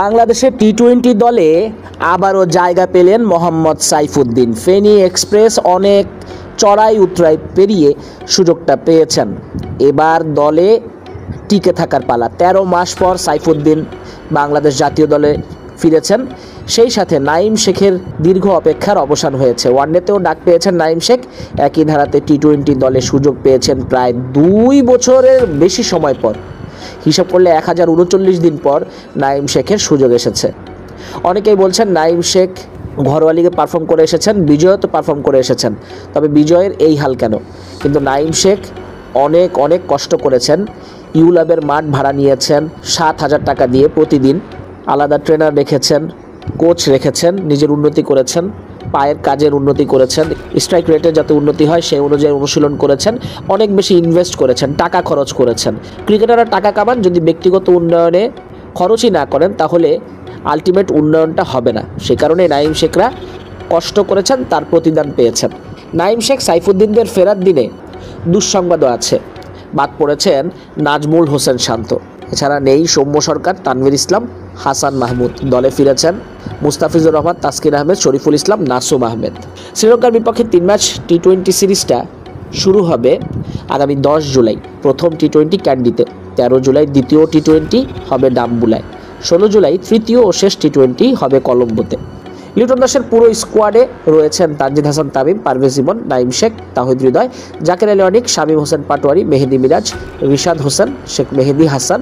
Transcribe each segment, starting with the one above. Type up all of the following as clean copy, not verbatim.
বাংলাদেশের টি-20 দলে আবারও জায়গা পেলেন মোহাম্মদ সাইফুদ্দিন। ফেনী এক্সপ্রেস অনেক চড়াই উতরাই পেরিয়ে সুযোগটা পেয়েছেন। এবার দলে টিকে থাকার পালা। 13 মাস পর সাইফুদ্দিন বাংলাদেশ জাতীয় দলে ফিরেছেন। সেই সাথে নাঈম শেখের দীর্ঘ অপেক্ষার অবসান হয়েছে। ওয়ানডেতেও ডাক পেয়েছেন নাঈম শেখ, একই ধারাতে টি-20 দলে সুযোগ পেয়েছেন প্রায় 2 বছরের বেশি সময় পর। হিসাব করলে 1039 দিন পর নাঈম শেখের সুযোগ এসেছে। অনেকেই বলছেন নাঈম শেখ ঘরোয়া লিগে পারফর্ম করে এসেছেন, বিজয়ও তো পারফর্ম করে এসেছেন, তবে বিজয়ের এই হাল কেন? কিন্তু নাঈম শেখ অনেক কষ্ট করেছেন। ইউল্যাবের মাঠ ভাড়া নিয়েছেন 7,000 টাকা দিয়ে প্রতিদিন, আলাদা ট্রেনার রেখেছেন, কোচ রেখেছেন, নিজের উন্নতি করেছেন, পায়ের কাজের উন্নতি করেছেন, স্ট্রাইক রেটের যাতে উন্নতি হয় সেই অনুযায়ী অনুশীলন করেছেন, অনেক বেশি ইনভেস্ট করেছেন, টাকা খরচ করেছেন। ক্রিকেটাররা টাকা কামান, যদি ব্যক্তিগত উন্নয়নে খরচই না করেন তাহলে আলটিমেট উন্নয়নটা হবে না। সে কারণে নাঈম শেখরা কষ্ট করেছেন, তার প্রতিদান পেয়েছেন। নাঈম শেখ সাইফুদ্দিনদের ফেরার দিনে দুঃসংবাদও আছে। বাদ পড়েছেন নাজমুল হোসেন শান্ত, এছাড়া নেই সৌম্য সরকার, তানভীর ইসলাম, হাসান মাহমুদ। দলে ফিরেছেন মুস্তাফিজুর রহমান, তাসকিন আহমেদ, শরীফুল ইসলাম, নাসুম আহমেদ। শ্রীলঙ্কার বিপক্ষে 3 ম্যাচ টি-20 সিরিজটা শুরু হবে আগামী 10 জুলাই প্রথম টি-20 ক্যান্ডিতে, 13 জুলাই দ্বিতীয় টি-20 হবে ডাম্বুলায়, 16 জুলাই তৃতীয় ও শেষ টি-20 হবে কলম্বোতে। লিটন দাসের পুরো স্কোয়াডে রয়েছেন তানজিদ হাসান তামিম, পারভেজ ইমন, নাঈম শেখ, তাহিদ হৃদয়, জাকের আলী অনিক, শামীম হোসেন পাটোয়ারি, মেহেদী মিরাজ, রিশাদ হোসেন, শেখ মেহেদী হাসান,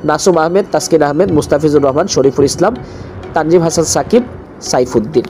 নাসুম আহমেদ, তাসকিন আহমেদ, মুস্তাফিজুর রহমান, শরীফুল ইসলাম, তানজিম হাসান সাকিব, সাইফুদ্দিন।